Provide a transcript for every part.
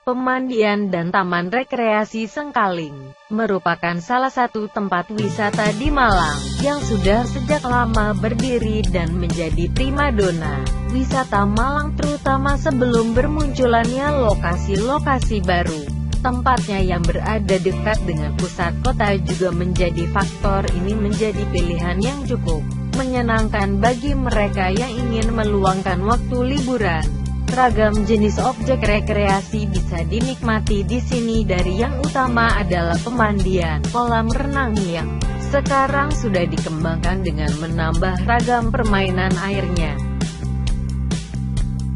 Pemandian dan Taman Rekreasi Sengkaling merupakan salah satu tempat wisata di Malang yang sudah sejak lama berdiri dan menjadi primadona wisata Malang, terutama sebelum bermunculannya lokasi-lokasi baru. Tempatnya yang berada dekat dengan pusat kota juga menjadi faktor ini menjadi pilihan yang cukup menyenangkan bagi mereka yang ingin meluangkan waktu liburan. Ragam jenis objek rekreasi bisa dinikmati di sini, dari yang utama adalah pemandian, kolam renang yang sekarang sudah dikembangkan dengan menambah ragam permainan airnya.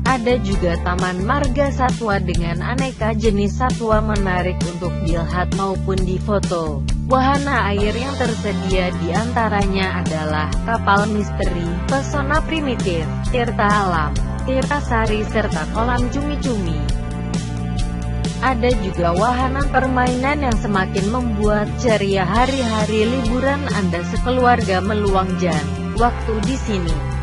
Ada juga taman marga satwa dengan aneka jenis satwa menarik untuk dilihat maupun difoto. Wahana air yang tersedia di antaranya adalah kapal misteri, pesona primitif, tirta alam, tirta sari serta kolam cumi-cumi. Ada juga wahana permainan yang semakin membuat ceria hari-hari liburan Anda sekeluarga meluangkan waktu di sini.